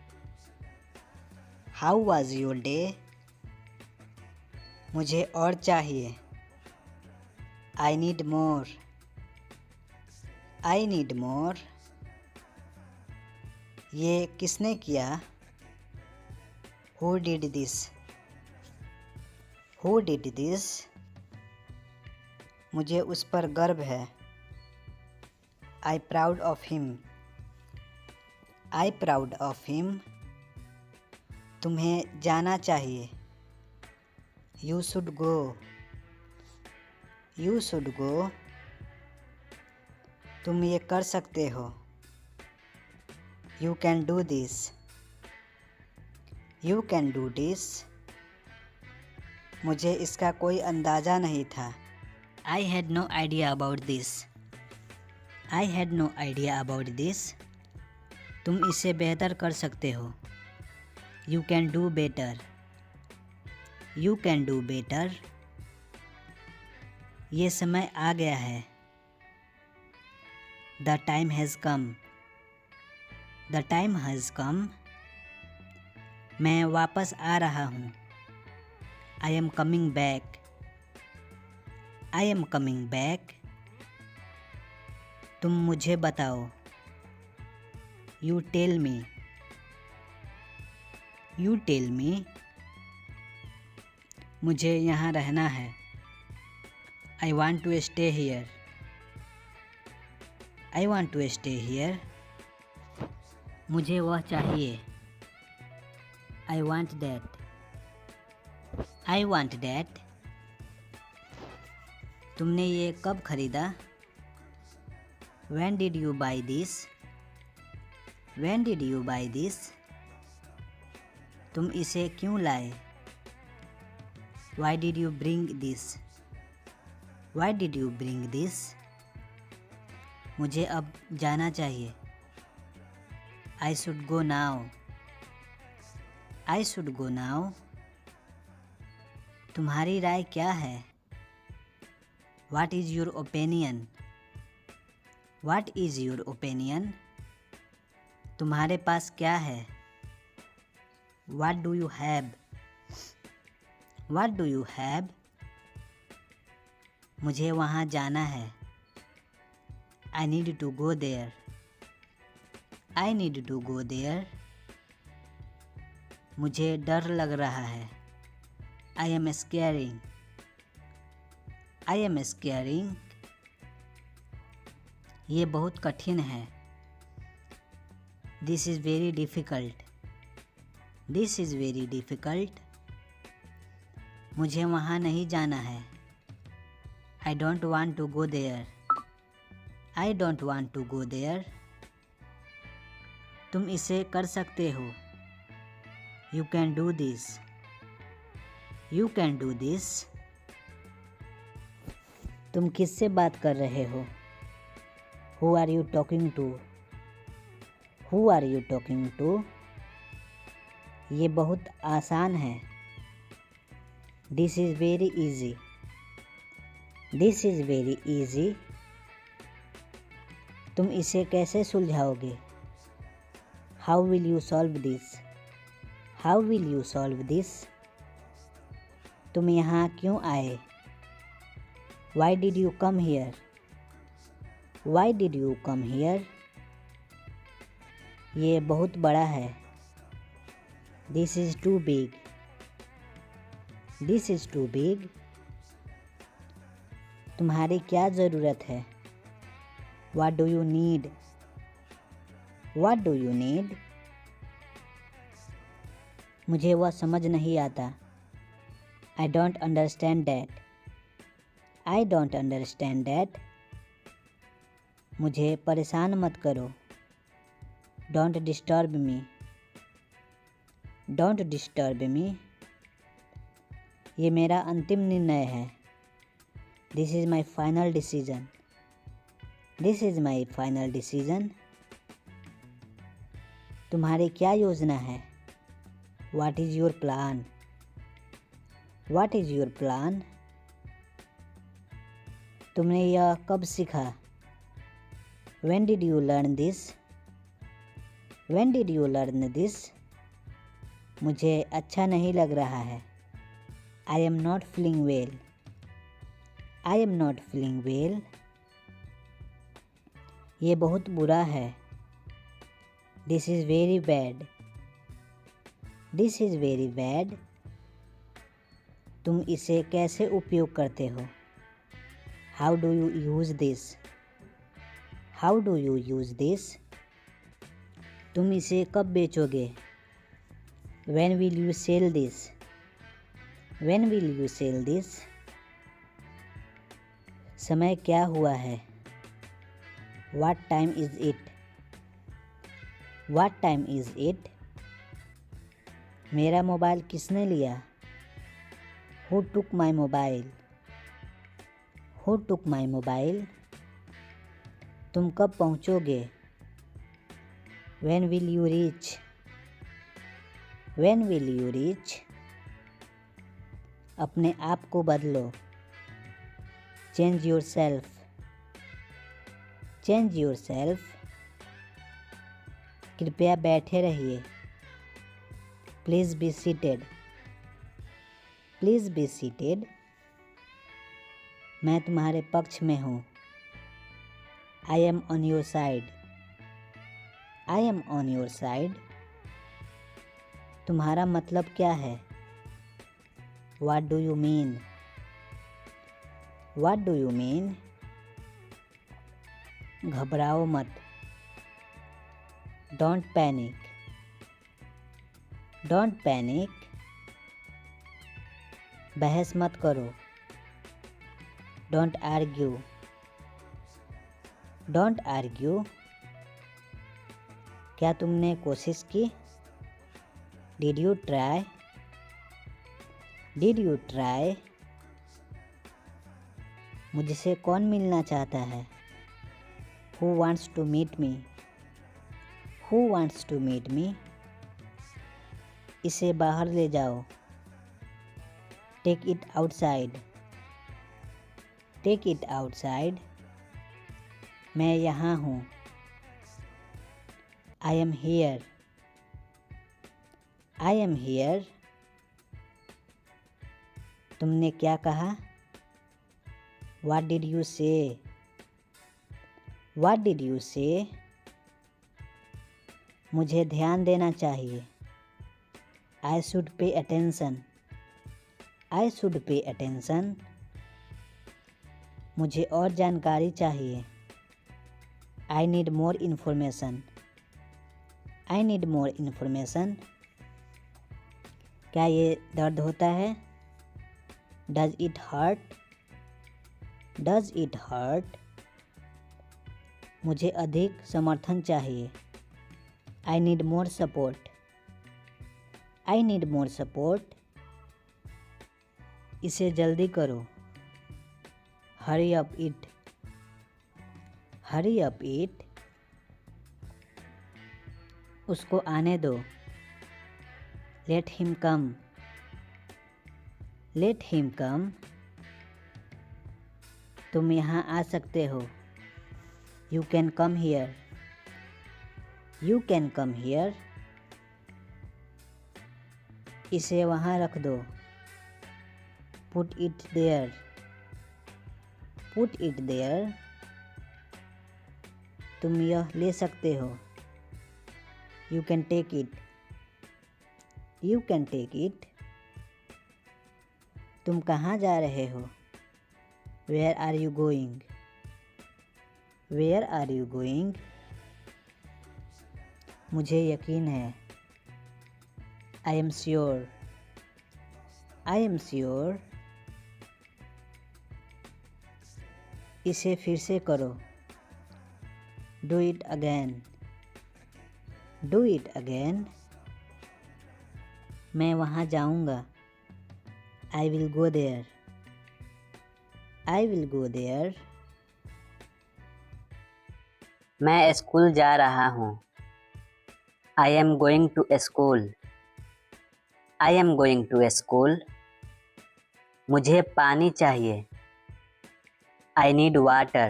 S1: How was your day? मुझे और चाहिए। I need more. I need मोर। ये किसने किया? Who did this? Who did this? मुझे उस पर गर्व है। I proud of him. I proud of him. तुम्हें जाना चाहिए। You should go. You should go. तुम ये कर सकते हो। You can do this. You can do this. मुझे इसका कोई अंदाज़ा नहीं था। I had no idea about this. I had no idea about this. तुम इसे बेहतर कर सकते हो. You can do better. You can do better. ये समय आ गया है. The time has come. The time has come. मैं वापस आ रहा हूँ. I am coming back. I am coming back. तुम मुझे बताओ. You tell me. You tell me. मुझे यहाँ रहना है. I want to stay here. I want to stay here. मुझे वह चाहिए. I want that. I want that. तुमने ये कब खरीदा? When did you buy this? When did you buy this? तुम इसे क्यों लाए? Why did you bring this? Why did you bring this? मुझे अब जाना चाहिए. I should go now. I should go now. तुम्हारी राय क्या है? What is your opinion? What is your opinion? तुम्हारे पास क्या है? What do you have? What do you have? मुझे वहाँ जाना है. I need to go there. I need to go there. मुझे डर लग रहा है. I am scaring. I am scaring. ये बहुत कठिन है. This is very difficult. This is very difficult. मुझे वहाँ नहीं जाना है. I don't want to go there. I don't want to go there. तुम इसे कर सकते हो. You can do this. You can do this. तुम किससे बात कर रहे हो? Who are you talking to? Who are you talking to? ये बहुत आसान है. This is very easy. This is very easy. तुम इसे कैसे सुलझाओगे? How will you solve this? How will you solve this? तुम यहाँ क्यों आए? Why did you come here? Why did you come here? ये बहुत बड़ा है. This is too big. This is too big. तुम्हारी क्या ज़रूरत है? What do you need? What do you need? मुझे वह समझ नहीं आता. I don't understand that. I don't understand that. मुझे परेशान मत करो. Don't disturb me. Don't disturb me. ये मेरा अंतिम निर्णय है. This is my final decision. This is my final decision. तुम्हारी क्या योजना है? What is your plan? What is your plan? तुमने यह कब सीखा? When did you learn this? When did you learn this? मुझे अच्छा नहीं लग रहा है. I am not feeling well. I am not feeling well. ये बहुत बुरा है. This is very bad. This is very bad. तुम इसे कैसे उपयोग करते हो? How do you use this? How do you use this? तुम इसे कब बेचोगे? When will you sell this? When will you sell this? समय क्या हुआ है? What time is it? What time is it? मेरा मोबाइल किसने लिया? Who took my mobile? Who took my mobile? तुम कब पहुँचोगे? When will you reach? When will you reach? अपने आप को बदलो। Change yourself. Change yourself. कृपया बैठे रहिए। Please be seated. Please be seated. मैं तुम्हारे पक्ष में हूँ। I am on your side. I am on your side. तुम्हारा मतलब क्या है? What do you mean? What do you mean? घबराओ मत। Don't panic. Don't panic. बहस मत करो। Don't argue. Don't argue. क्या तुमने कोशिश की? Did you try? Did you try? मुझसे कौन मिलना चाहता है? Who wants to meet me? Who wants to meet me? इसे बाहर ले जाओ। Take it outside. Take it outside. मैं यहाँ हूँ। I am here. I am here. तुमने क्या कहा? What did you say? What did you say? मुझे ध्यान देना चाहिए। I should pay attention. I should pay attention. मुझे और जानकारी चाहिए। I need more information. I need more information. क्या ये दर्द होता है? Does it hurt? Does it hurt? मुझे अधिक समर्थन चाहिए। I need more support. I need more support. इसे जल्दी करो। Hurry up it. Hurry up it. उसको आने दो। Let him come. Let him come. तुम यहाँ आ सकते हो। You can come here. You can come here. इसे वहाँ रख दो। Put it there. Put it there. तुम यह ले सकते हो। You can take it. You can take it. तुम कहाँ जा रहे हो? Where are you going? Where are you going? मुझे यकीन है। I am sure. I am sure. इसे फिर से करो। Do it again. Do it again. मैं वहाँ जाऊँगा। I will go there. I will go there. मैं स्कूल जा रहा हूँ। I am going to school. I am going to school. मुझे पानी चाहिए। I need water.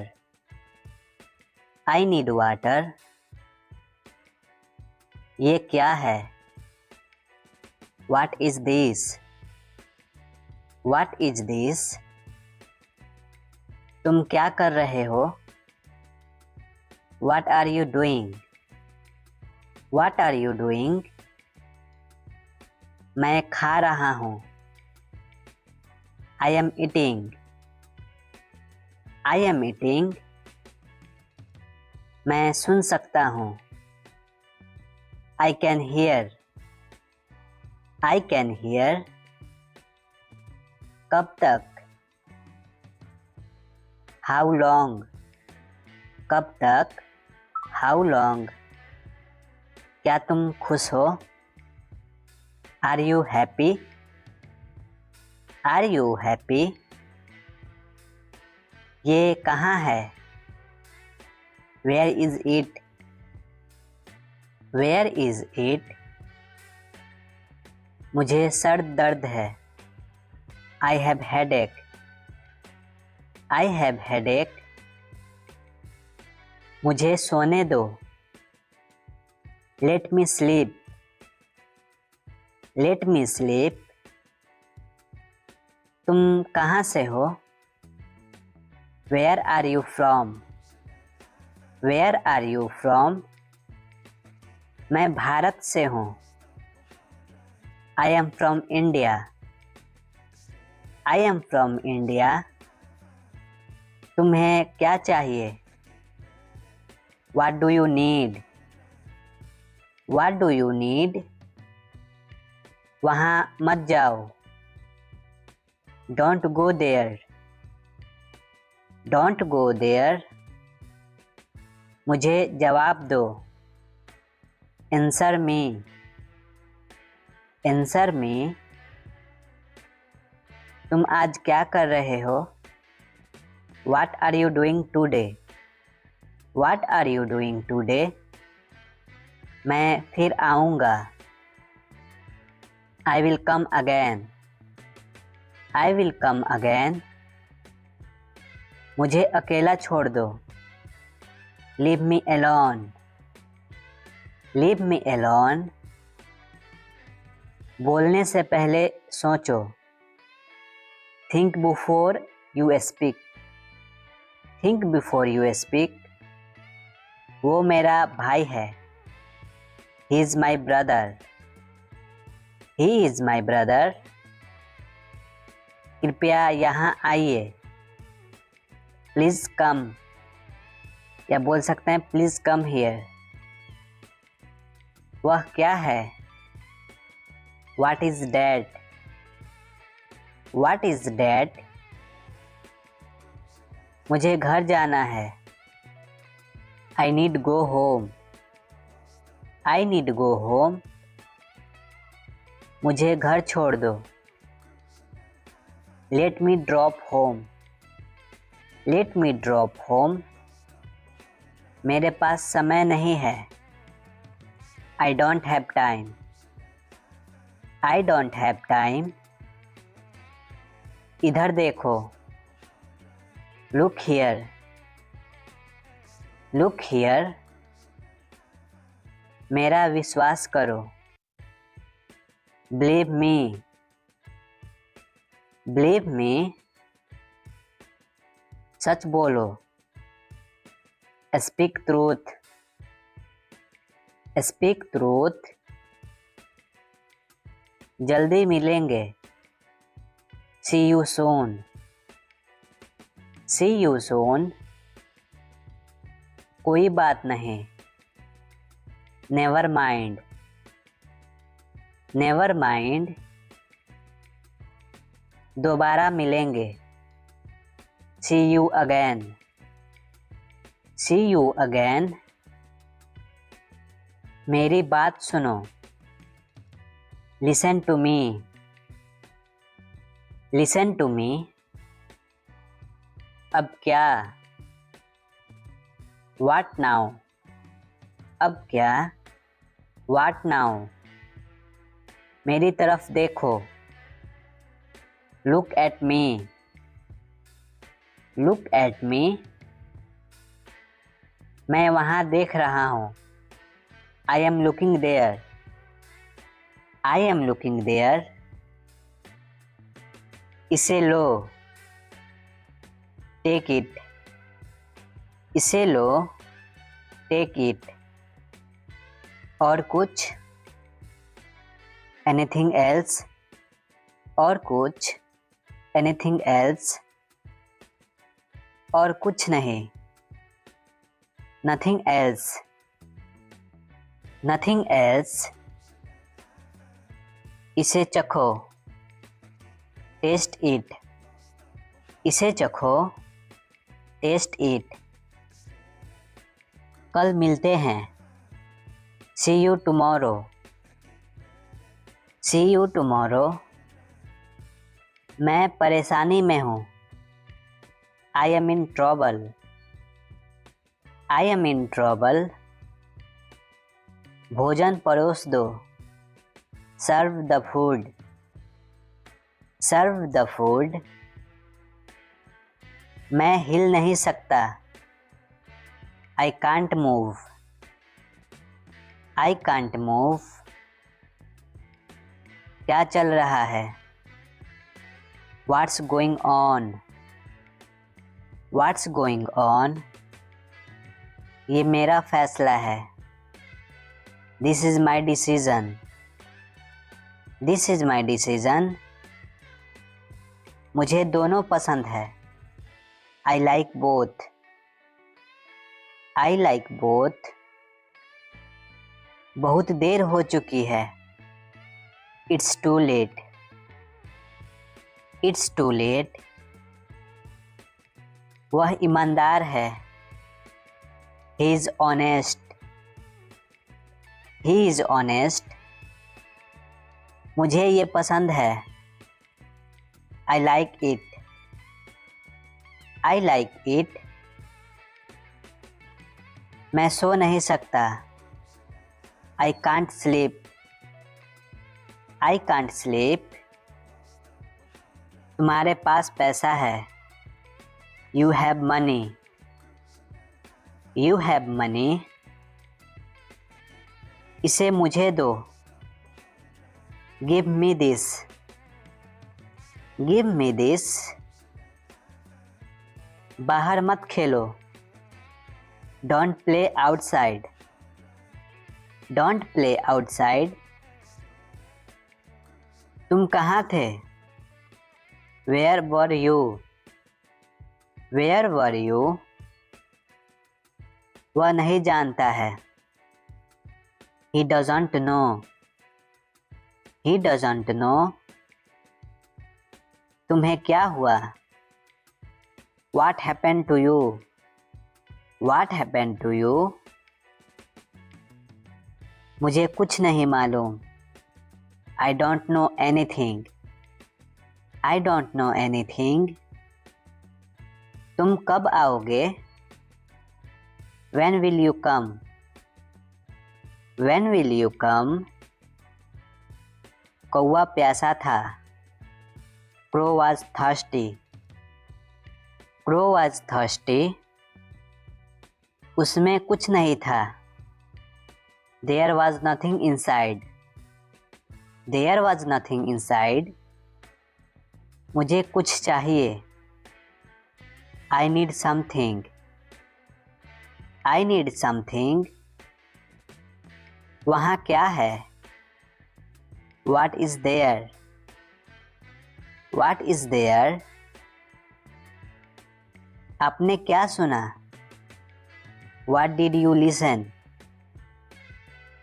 S1: I need water. ये क्या है? What is this? What is this? तुम क्या कर रहे हो? What are you doing? What are you doing? मैं खा रहा हूँ। I am eating. I am eating. मैं सुन सकता हूँ। I can hear. I can hear. कब तक? How long? कब तक? How long? क्या तुम खुश हो? Are you happy? Are you happy? ये कहाँ है?
S2: Where is it? Where is it? मुझे सर दर्द है। I have headache. I have headache. मुझे सोने दो। Let me sleep. Let me sleep. तुम कहाँ से हो? Where are you from? Where are you from? मैं भारत से हूँ। I am from India. I am from India. तुम्हें क्या चाहिए? What do you need? What do you need? वहाँ मत जाओ। Don't go there. Don't go there. मुझे जवाब दो। Answer me. Answer me. तुम आज क्या कर रहे हो? What are you doing today? What are you doing today? मैं फिर आऊँगा। I will come again. I will come again. मुझे अकेला छोड़ दो। Leave me alone. Leave me alone. बोलने से पहले सोचो। Think before you speak. Think before you speak. वो मेरा भाई है। He is my brother. He is my brother. कृपया यहाँ आइए। Please come. या बोल सकते हैं Please come here. वह क्या है? What is that? What is that? मुझे घर जाना है। I need go home. I need go home. मुझे घर छोड़ दो। Let me drop home. Let me drop home. मेरे पास समय नहीं है। I don't have time. I don't have time. इधर देखो। Look here. Look here. मेरा विश्वास करो। Believe me. Believe me. सच बोलो। Speak truth. Speak truth. जल्दी मिलेंगे। See you soon. See you soon. कोई बात नहीं। Never mind. Never mind. दोबारा मिलेंगे। See you again. See you again. मेरी बात सुनो। Listen to me. Listen to me. अब क्या? What now? अब क्या? What now? मेरी तरफ देखो। Look at me. Look at me. मैं वहाँ देख रहा हूँ। I am looking there. I am looking there. इसे लो। Take it. इसे लो। Take it. और कुछ? Anything else? और कुछ? Anything else? और कुछ नहीं। Nothing else. Nothing else. इसे चखो। Taste it. इसे चखो। Taste it. कल मिलते हैं। See you tomorrow. See you tomorrow. मैं परेशानी में हूँ। I am in trouble. I am in trouble. भोजन परोस दो. Serve the food. Serve the food. मैं हिल नहीं सकता. I can't move. I can't move. क्या चल रहा है? What's going on? What's going on? ये मेरा फैसला है. This is my decision. This is my decision. मुझे दोनों पसंद है. I like both. I like both. बहुत देर हो चुकी है. It's too late. It's too late. वह ईमानदार है. He is honest. He is honest. मुझे ये पसंद है. I like it. I like it. मैं सो नहीं सकता. I can't sleep. I can't sleep. तुम्हारे पास पैसा है. You have money. You have money. इसे मुझे दो. Give me this. Give me this. बाहर मत खेलो. Don't play outside. Don't play outside. तुम कहाँ थे? Where were you? Where were you? वह नहीं जानता है. He doesn't know. He doesn't know. तुम्हें क्या हुआ? What happened to you? What happened to you? मुझे कुछ नहीं मालूम. I don't know anything. I don't know anything. तुम कब आओगे? When will you come? When will you come? कौवा प्यासा था. Crow was thirsty. Crow was thirsty. उसमें कुछ नहीं था. There was nothing inside. There was nothing inside. मुझे कुछ चाहिए. I need something. I need something. वहाँ क्या है? What is there? What is there? आपने क्या सुना? What did you listen?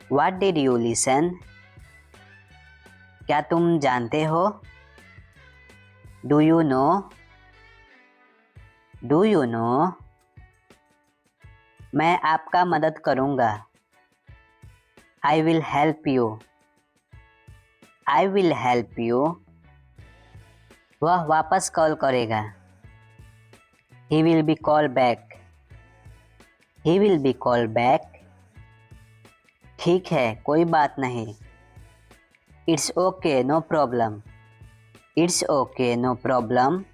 S2: What did you listen? क्या तुम जानते हो? Do you know? Do you know? मैं आपका मदद करूँगा. I will help you. I will help you. वह वापस कॉल करेगा. He will be call back. He will be call back. ठीक है, कोई बात नहीं. It's okay, no problem. It's okay, no problem.